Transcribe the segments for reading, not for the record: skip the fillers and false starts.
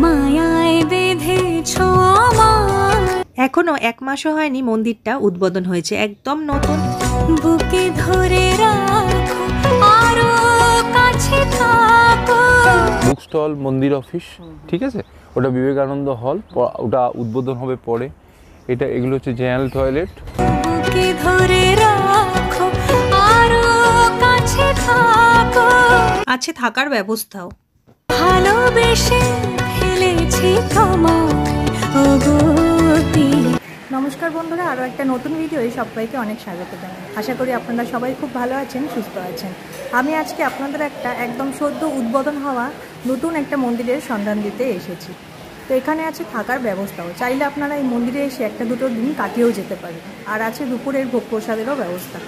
মায়ায় বেঁধেছ আমায়। এখনো 1 মাসও হয়নি মন্দিরটা উদ্বোধন হয়েছে, একদম নতুন। বুকে ধরে রাখো আরো কাছে থাকো। বুক স্টল, মন্দির অফিস, ঠিক আছে, ওটা বিবেকানন্দ হল, ওটা উদ্বোধন হবে পরে। এগুলো হচ্ছে জেনারেল টয়লেট। বুকে ধরে রাখো আরো কাছে থাকো। আছে থাকার ব্যবস্থাও। ভালোবেসে ফেলেছি তোমায় ওগতি। নমস্কার বন্ধুরা, আরও একটা নতুন ভিডিওয় সবাইকে অনেক স্বাগত জানাই। আশা করি আপনারা সবাই খুব ভালো আছেন, সুস্থ আছেন। আমি আজকে আপনাদের একদম সদ্য উদ্বোধন হওয়া নতুন একটা মন্দিরের সন্ধান দিতে এসেছি। তো এখানে আছে থাকার ব্যবস্থাও, চাইলে আপনারা এই মন্দিরে এসে 1-2 দিন কাটিয়েও যেতে পারেন। আর আছে দুপুরের ভোগ প্রসাদেরও ব্যবস্থা।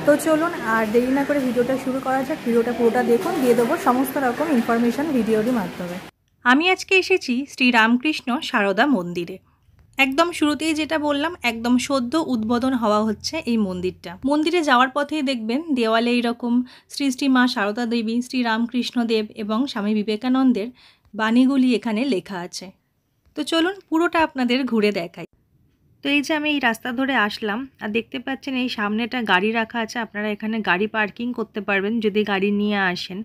তো চলুন আর দেরি না করে ভিডিওটা শুরু করা যাক। ভিডিওটা পুরোটা দেখুন, দিয়ে দেবো সমস্ত রকম ইনফরমেশান ভিডিওর মাধ্যমে। আমি আজকে এসেছি শ্রী রামকৃষ্ণ সারদা মন্দিরে। একদম শুরুতেই যেটা বললাম, একদম সদ্য উদ্বোধন হওয়া হচ্ছে এই মন্দিরটা। মন্দিরে যাওয়ার পথেই দেখবেন দেওয়ালে এইরকম শ্রী শ্রী মা সারদা দেবী, শ্রী রামকৃষ্ণ দেব এবং স্বামী বিবেকানন্দের বাণীগুলি এখানে লেখা আছে। তো চলুন পুরোটা আপনাদের ঘুরে দেখাই। তো এই যে আমি এই রাস্তা ধরে আসলাম, আর দেখতে পাচ্ছেন এই সামনেটা গাড়ি রাখা আছে। আপনারা এখানে গাড়ি পার্কিং করতে পারবেন যদি গাড়ি নিয়ে আসেন।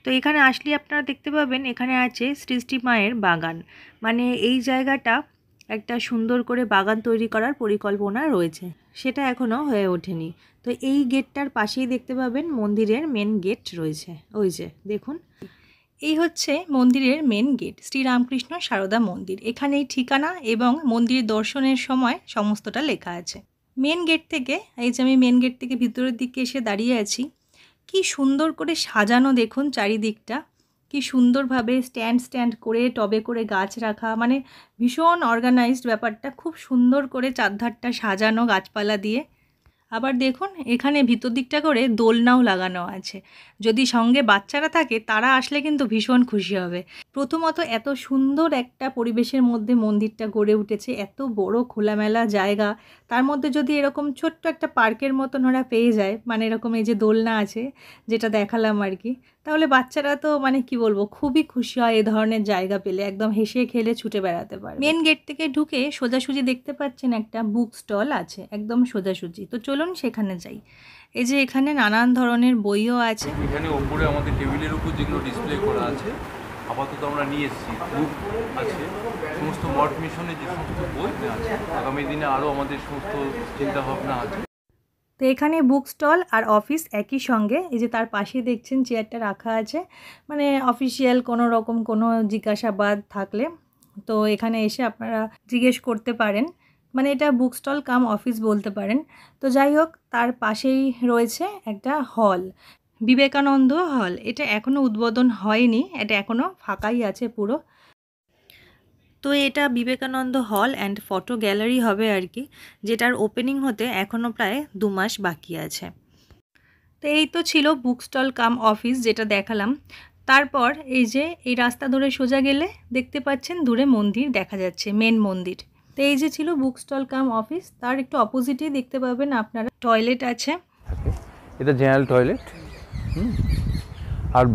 তো এখানে আসলে আপনারা দেখতে পাবেন এখানে আছে শ্রী শ্রী মায়ের বাগান। মানে এই জায়গাটা একটা সুন্দর করে বাগান তৈরি করার পরিকল্পনা রয়েছে, সেটা এখনও হয়ে ওঠেনি। তো এই গেটটার পাশেই দেখতে পাবেন মন্দিরের মেন গেট রয়েছে, ওই যে দেখুন, এই হচ্ছে মন্দিরের মেন গেট, শ্রীরামকৃষ্ণ সারদা মন্দির। এখানেই ঠিকানা এবং মন্দির দর্শনের সময় সমস্তটা লেখা আছে। মেন গেট থেকে, এই যে আমি মেন গেট থেকে ভিতরের দিকে এসে দাঁড়িয়ে আছি, কি সুন্দর করে সাজানো দেখুন চারিদিকটা, কি সুন্দরভাবে স্ট্যান্ড করে টবে করে গাছ রাখা, মানে ভীষণ অর্গানাইজড ব্যাপারটা, খুব সুন্দর করে চারধারটা সাজানো গাছপালা দিয়ে। আবার দেখুন এখানে ভিতর দিকটা করে দোলনাও লাগানো আছে। যদি সঙ্গে বাচ্চারা থাকে তারা আসলে কিন্তু ভীষণ খুশি হবে। প্রথমত এত সুন্দর একটা পরিবেশের মধ্যে মন্দিরটা গড়ে উঠেছে, এত বড় খোলামেলা জায়গা, তার মধ্যে যদি এরকম ছোট্ট একটা পার্কের মতন ওরা পেয়ে যায়, মানে এরকম এই যে দোলনা আছে যেটা দেখালাম আর কি, তাহলে বাচ্চারা তো মানে কি বলবো, খুবই খুশি হয় এ ধরনের জায়গা পেলে, একদম হেসে খেলে ছুটে বেড়াতে পারে। মেন গেট থেকে ঢুকে সোজাসুজি দেখতে পাচ্ছেন একটা বুক স্টল আছে, একদম সোজাসুজি। তো চলুন সেখানে যাই। এই যে এখানে নানান ধরনের বইও আছে। এখানে ওপরে আমাদের টেবিলের উপর যেগুলো ডিসপ্লে করা আছে আপাতত আমরা নিয়ে এসেছি, বুক আছে, সমস্ত মঠ মিশনের যে সমস্ত বই আছে, আগামী দিনে আরও আমাদের সমস্ত চিন্তাভাবনা আছে। তো এখানে বুক স্টল আর অফিস একই সঙ্গে। এই যে তার পাশে দেখছেন চেয়ারটা রাখা আছে, মানে অফিসিয়াল কোনো রকম কোনো জিজ্ঞাসাবাদ থাকলে তো এখানে এসে আপনারা জিজ্ঞেস করতে পারেন, মানে এটা বুক স্টল কাম অফিস বলতে পারেন। তো যাই হোক, তার পাশেই রয়েছে একটা হল, বিবেকানন্দ হল। এটা এখনও উদ্বোধন হয়নি, এটা এখনও ফাঁকাই আছে পুরো। তো এটা বিবেকানন্দ হল অ্যান্ড ফটো গ্যালারি হবে আর কি, যেটার ওপেনিং হতে এখনও প্রায় 2 মাস বাকি আছে। তো এই তো ছিল বুক স্টল কাম অফিস যেটা দেখালাম। তারপর এই যে এই রাস্তা ধরে সোজা গেলে দেখতে পাচ্ছেন দূরে মন্দির দেখা যাচ্ছে, মেন মন্দির। তো এই যে ছিল বুক স্টল কাম অফিস, তার একটু অপোজিটেই দেখতে পাবেন আপনারা টয়লেট আছে। এটা জেনারেল টয়লেট। আর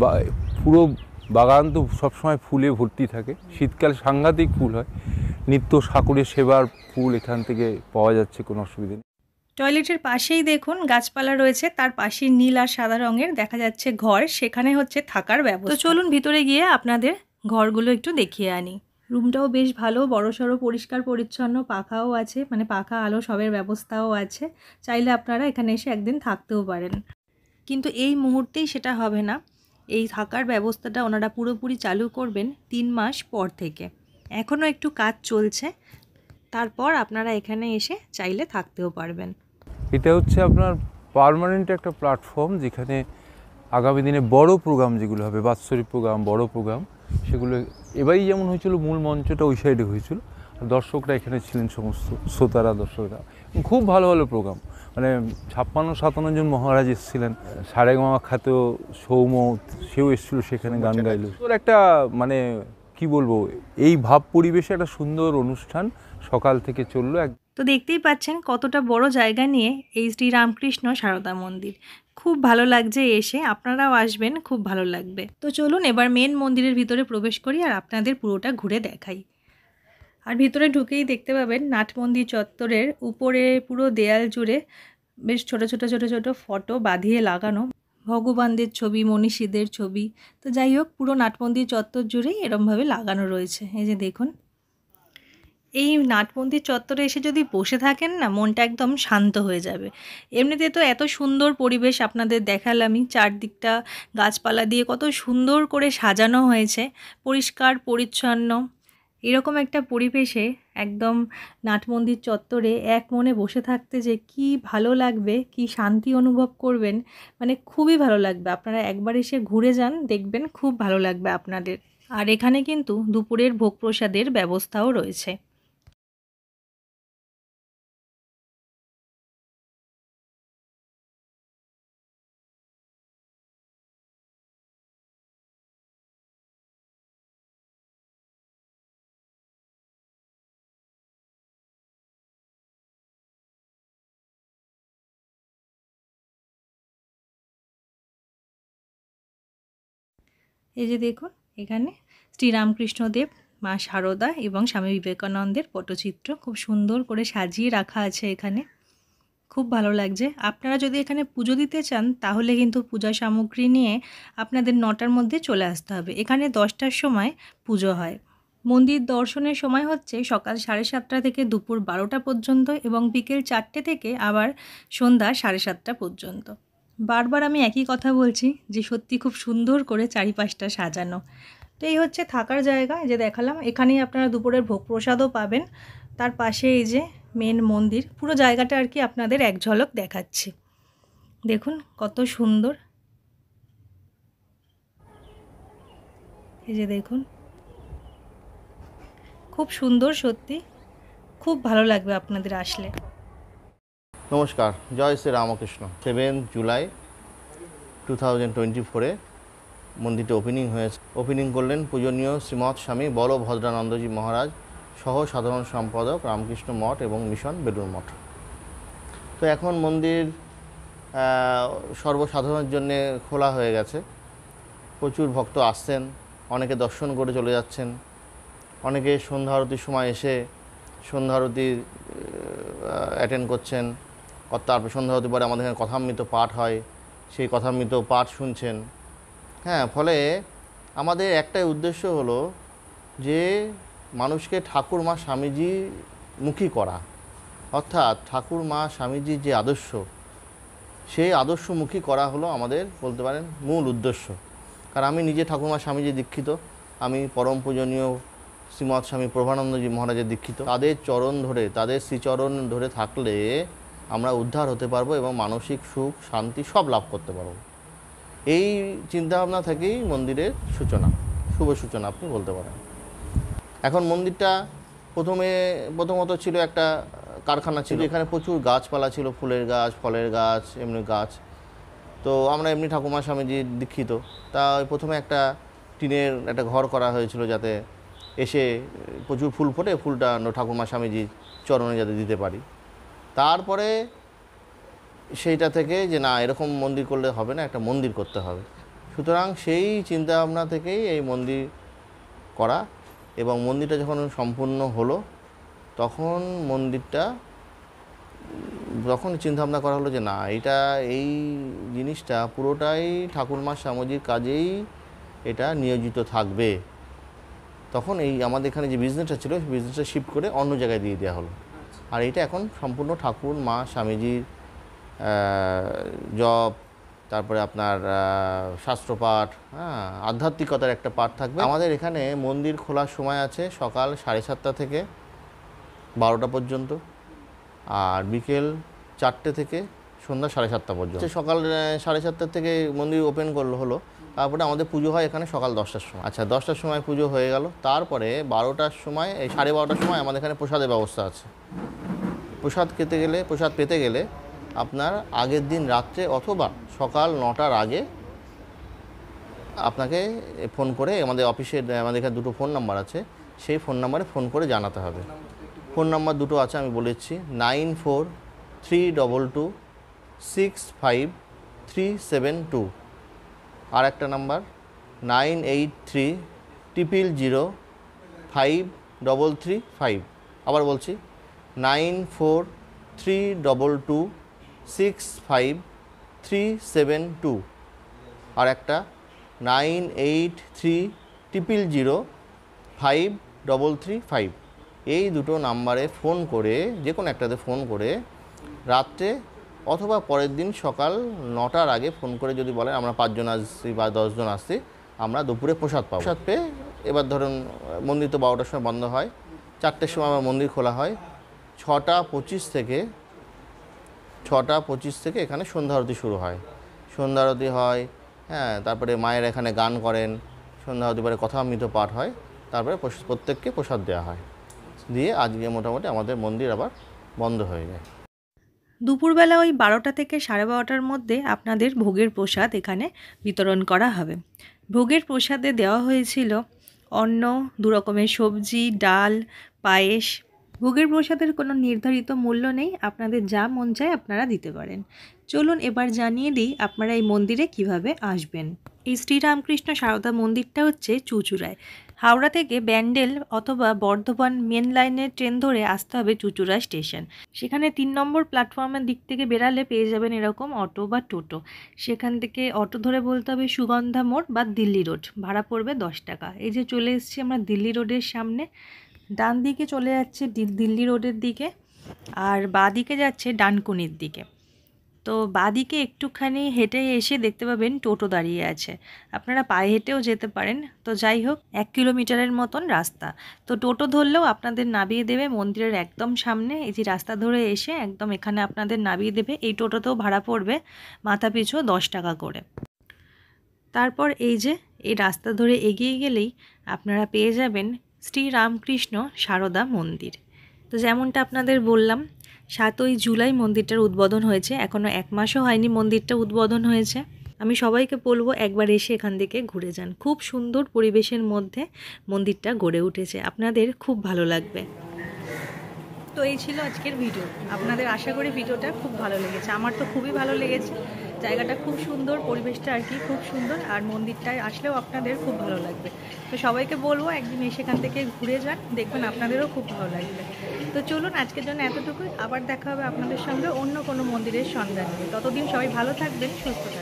পুরো বাগান তো সবসময় ফুলে ভর্তি থাকে, শীতকালে সাংঘাতিক ফুল হয়, নিত্য ঠাকুরের সেবার ফুল এখান থেকে পাওয়া যাচ্ছে, কোনো অসুবিধা নেই। টয়লেটের পাশেই দেখুন গাছপালা রয়েছে, তার পাশে নীল আর সাদা রঙের দেখা যাচ্ছে ঘর, সেখানে হচ্ছে থাকার ব্যবস্থা। তো চলুন ভিতরে গিয়ে আপনাদের ঘরগুলো একটু দেখিয়ে আনি। রুমটাও বেশ ভালো, বড়সড়, পরিষ্কার পরিচ্ছন্ন, পাখাও আছে, মানে পাখা আলো সবের ব্যবস্থাও আছে। চাইলে আপনারা এখানে এসে একদিন থাকতেও পারেন, কিন্তু এই মুহূর্তেই সেটা হবে না। এই থাকার ব্যবস্থাটা ওনারা পুরোপুরি চালু করবেন 3 মাস পর থেকে। এখনও একটু কাজ চলছে, তারপর আপনারা এখানে এসে চাইলে থাকতেও পারবেন। এটা হচ্ছে আপনার পার্মানেন্ট একটা প্ল্যাটফর্ম, যেখানে আগামী দিনে বড় প্রোগ্রাম যেগুলো হবে, বাৎসরিক প্রোগ্রাম, বড় প্রোগ্রাম, সেগুলো এবারই যেমন হয়েছিল, মূল মঞ্চটা ওই সাইডে হয়েছিল, আর দর্শকরা এখানে ছিলেন, সমস্ত শ্রোতারা, দর্শকরা, খুব ভালো ভালো প্রোগ্রাম। মানে 56-57 জন মহারাজ এসেছিলেন, সারেগামা খ্যাত সৌম্য সেও এসেছিল, সেখানে গান গাইল। একটা মানে কি বলবো, এই ভাব পরিবেশে একটা সুন্দর অনুষ্ঠান সকাল থেকে চললো। তো দেখতেই পাচ্ছেন কতটা বড় জায়গা নিয়ে এই শ্রী রামকৃষ্ণ সারদা মন্দির। খুব ভালো লাগছে এসে, আপনারাও আসবেন, খুব ভালো লাগবে। তো চলুন এবার মেন মন্দিরের ভিতরে প্রবেশ করি আর আপনাদের পুরোটা ঘুরে দেখাই। আর ভিতরে ঢুকেই দেখতে পাবেন নাট মন্দির চত্বরের উপরে পুরো দেয়াল জুড়ে বেশ ছোট ছোট ছোট ছোট ফটো বাঁধিয়ে লাগানো, ভগবানদের ছবি, মনীষীদের ছবি। তো যাই হোক, পুরো নাট মন্দির চত্বর জুড়েই এরমভাবে লাগানো রয়েছে। এই যে দেখুন, এই নাট মন্দির চত্বরে এসে যদি বসে থাকেন না, মনটা একদম শান্ত হয়ে যাবে। এমনিতে তো এত সুন্দর পরিবেশ আপনাদের দেখালামই, চারদিকটা গাছপালা দিয়ে কত সুন্দর করে সাজানো হয়েছে, পরিষ্কার পরিচ্ছন্ন। এরকম একটা পরিবেশে একদম নাট মন্দির চত্বরে এক মনে বসে থাকতে যে কি ভালো লাগবে, কি শান্তি অনুভব করবেন, মানে খুবই ভালো লাগবে। আপনারা একবার এসে ঘুরে যান, দেখবেন খুব ভালো লাগবে আপনাদের। আর এখানে কিন্তু দুপুরের ভোগ প্রসাদের ব্যবস্থাও রয়েছে। এই যে দেখুন, এখানে শ্রীরামকৃষ্ণদেব, মা শারদা এবং স্বামী বিবেকানন্দের পটচিত্র খুব সুন্দর করে সাজিয়ে রাখা আছে এখানে। খুব ভালো লাগছে। আপনারা যদি এখানে পুজো দিতে চান তাহলে কিন্তু পূজা সামগ্রী নিয়ে আপনাদের 9টার মধ্যে চলে আসতে হবে। এখানে 10টার সময় পুজো হয়। মন্দির দর্শনের সময় হচ্ছে সকাল 7:30 থেকে দুপুর 12টা পর্যন্ত এবং বিকেল 4টে থেকে আবার সন্ধ্যা 7:30 পর্যন্ত। বারবার আমি একই কথা বলছি যে সত্যি খুব সুন্দর করে চারিপাশটা সাজানো। তো এই হচ্ছে থাকার জায়গা, যে দেখালাম। এখানেই আপনারা দুপুরের ভোগ প্রসাদও পাবেন। তার পাশে এই যে মেন মন্দির, পুরো জায়গাটা আর কি আপনাদের এক ঝলক দেখাচ্ছি। দেখুন কত সুন্দর। এই যে দেখুন, খুব সুন্দর, সত্যি খুব ভালো লাগবে আপনাদের আসলে। নমস্কার, জয় শ্রী রামকৃষ্ণ। 7 জুলাই 2024-এ মন্দিরটি ওপেনিং হয়েছে। ওপেনিং করলেন পূজনীয় শ্রীমৎ স্বামী বলভদ্রানন্দজি মহারাজ সহ সাধারণ সম্পাদক রামকৃষ্ণ মঠ এবং মিশন বেলুড় মঠ। তো এখন মন্দির সর্বসাধারণের জন্য খোলা হয়ে গেছে। প্রচুর ভক্ত আসছেন, অনেকে দর্শন করে চলে যাচ্ছেন, অনেকে সন্ধ্যা আরতির সময় এসে সন্ধ্যা আরতি অ্যাটেন্ড করছেন। তারপর সন্ধ্যা আরতির পরে আমাদের এখানে কথামৃত পাঠ হয়, সেই কথামৃত পাঠ শুনছেন। হ্যাঁ, ফলে আমাদের একটাই উদ্দেশ্য হলো যে মানুষকে ঠাকুর মা স্বামীজি মুখী করা, অর্থাৎ ঠাকুর মা স্বামীজির যে আদর্শ, সেই আদর্শমুখী করা হলো আমাদের বলতে পারেন মূল উদ্দেশ্য। কারণ আমি নিজে ঠাকুরমা স্বামীজি দীক্ষিত, আমি পরম পূজনীয় শ্রীমৎ স্বামী প্রভানন্দজি মহারাজের দীক্ষিত। তাদের চরণ ধরে, তাদের শ্রীচরণ ধরে থাকলে আমরা উদ্ধার হতে পারবো এবং মানসিক সুখ শান্তি সব লাভ করতে পারবো। এই চিন্তাভাবনা থেকেই মন্দিরের সূচনা, শুভ সূচনা আপনি বলতে পারেন। এখন মন্দিরটা প্রথমত ছিল একটা কারখানা ছিল, এখানে প্রচুর গাছপালা ছিল, ফুলের গাছ, ফলের গাছ, এমনি গাছ। তো আমরা এমনি ঠাকুরমা স্বামীজির দীক্ষিত, তা প্রথমে একটা টিনের একটা ঘর করা হয়েছিল যাতে এসে প্রচুর ফুল ফোটে, ফুলটা ঠাকুরমা স্বামীজির চরণে যাতে দিতে পারি। তারপরে সেইটা থেকে যে না, এরকম মন্দির করলে হবে না, একটা মন্দির করতে হবে। সুতরাং সেই চিন্তাভাবনা থেকেই এই মন্দির করা। এবং মন্দিরটা যখন সম্পূর্ণ হলো তখন চিন্তাভাবনা করা হলো যে না, এই জিনিসটা পুরোটাই ঠাকুরমা স্বামীজির কাজেই এটা নিয়োজিত থাকবে। তখন এই আমাদের এখানে যে বিজনেসটা ছিল, সেই বিজনেসটা শিফট করে অন্য জায়গায় দিয়ে দেওয়া হলো। আর এটা এখন সম্পূর্ণ ঠাকুর মা স্বামীজির জপ, তারপরে আপনার শাস্ত্রপাঠ, হ্যাঁ, আধ্যাত্মিকতার একটা পাঠ থাকবে। আমাদের এখানে মন্দির খোলার সময় আছে সকাল 7:30 থেকে 12টা পর্যন্ত, আর বিকেল 4টে থেকে সন্ধ্যা 7:30 পর্যন্ত। সকাল 7:30 থেকে মন্দির ওপেন হলো, তারপরে আমাদের পুজো হয় এখানে সকাল 10টার সময়। আচ্ছা, 10টার সময় পুজো হয়ে গেল, তারপরে 12টার সময়, এই 12:30টার সময় আমাদের এখানে প্রসাদের ব্যবস্থা আছে। প্রসাদ পেতে গেলে আপনার আগের দিন রাত্রে অথবা সকাল 9টার আগে আপনাকে ফোন করে, আমাদের অফিসে আমাদের এখানে 2টো ফোন নাম্বার আছে, সেই ফোন নাম্বারে ফোন করে জানাতে হবে। ফোন নাম্বার দুটো আছে, আমি বলেছি 9432265372, আর একটা নাম্বার 9830005335। আবার বলছি 9432265372, আর একটা 9830005335। এই দুটো নাম্বারে ফোন করে, যে কোনো একটাতে ফোন করে রাত্রে অথবা পরের দিন সকাল 9টার আগে ফোন করে যদি বলেন আমরা 5 জন আসছি বা 10 জন আসছি, আমরা দুপুরে প্রসাদ পাবো। প্রসাদ পেয়ে এবার ধরুন মন্দির তো 12টার সময় বন্ধ হয়, 4টের সময় আমার মন্দির খোলা হয়। 6টা 25 থেকে এখানে সন্ধ্যা আরতি শুরু হয়। সন্ধ্যা আরতি হয়, হ্যাঁ, তারপরে মায়ের এখানে গান করেন, সন্ধ্যা আরতি পরে কথামৃত পাঠ হয়, তারপরে প্রত্যেককে প্রসাদ দেওয়া হয়, দিয়ে আজকে মোটামুটি আমাদের মন্দির আবার বন্ধ হয়ে যায়। দুপুরবেলা ওই 12টা থেকে 12:30টার মধ্যে আপনাদের ভোগের প্রসাদ এখানে বিতরণ করা হবে। ভোগের প্রসাদে দেওয়া হয়েছিল অন্ন, 2 রকমের সবজি, ডাল, পায়েস। ভোগের প্রসাদের কোনো নির্ধারিত মূল্য নেই, আপনাদের যা মন চায় আপনারা দিতে পারেন। চলুন এবার জানিয়ে দিই আপনারা এই মন্দিরে কিভাবে আসবেন। এই শ্রীরামকৃষ্ণ সারদা মন্দিরটা হচ্ছে চুঁচুড়ায়। হাওড়া থেকে ব্যান্ডেল অথবা বর্ধমান মেন লাইনের ট্রেন ধরে আসতে হবে চুঁচুড়া স্টেশন। সেখানে 3 নম্বর প্ল্যাটফর্মের দিক থেকে বেরালে পেয়ে যাবেন এরকম অটো বা টোটো। সেখান থেকে অটো ধরে বলতে হবে সুগন্ধা মোড় বা দিল্লি রোড, ভাড়া পড়বে 10 টাকা। এই যে চলে এসেছি আমরা দিল্লি রোডের সামনে, ডান দিকে চলে যাচ্ছে দিল্লি রোডের দিকে, আর বাঁ দিকে যাচ্ছে ডানকুনির দিকে। তো বাঁদিকে একটুখানি হেঁটে এসে দেখতে পাবেন টোটো দাঁড়িয়ে আছে, আপনারা পায়ে হেঁটেও যেতে পারেন। তো যাই হোক 1 কিলোমিটারের মতন রাস্তা। তো টোটো ধরলেও আপনাদের নামিয়ে দেবে মন্দিরের একদম সামনে। এই যে রাস্তা ধরে এসে একদম এখানে আপনাদের নামিয়ে দেবে। এই টোটোতেও ভাড়া পড়বে মাথা পিছু 10 টাকা করে। তারপর এই যে এই রাস্তা ধরে এগিয়ে গেলেই আপনারা পেয়ে যাবেন শ্রীরামকৃষ্ণ সারদা মন্দির। তো যেমনটা আপনাদের বললাম 7ই জুলাই মন্দিরটার উদ্বোধন হয়েছে, এখনও 1 মাসও হয়নি মন্দিরটা উদ্বোধন হয়েছে। আমি সবাইকে বলবো একবার এসে এখান থেকে ঘুরে যান। খুব সুন্দর পরিবেশের মধ্যে মন্দিরটা গড়ে উঠেছে, আপনাদের খুব ভালো লাগবে। তো এই ছিল আজকের ভিডিও। আপনাদের আশা করি ভিডিওটা খুব ভালো লেগেছে, আমার তো খুবই ভালো লেগেছে। জায়গাটা খুব সুন্দর, পরিবেশটা আর কি খুব সুন্দর, আর মন্দিরটায় আসলেও আপনাদের খুব ভালো লাগবে। তো সবাইকে বলবো একদিন এসে এখান থেকে ঘুরে যান, দেখবেন আপনাদেরও খুব ভালো লাগবে। তো চলুন আজকের জন্য এতটুকুই, আবার দেখা হবে আপনাদের সঙ্গে অন্য কোনো মন্দিরের সন্ধান নিয়ে। ততদিন সবাই ভালো থাকবেন, সুস্থ থাকবেন।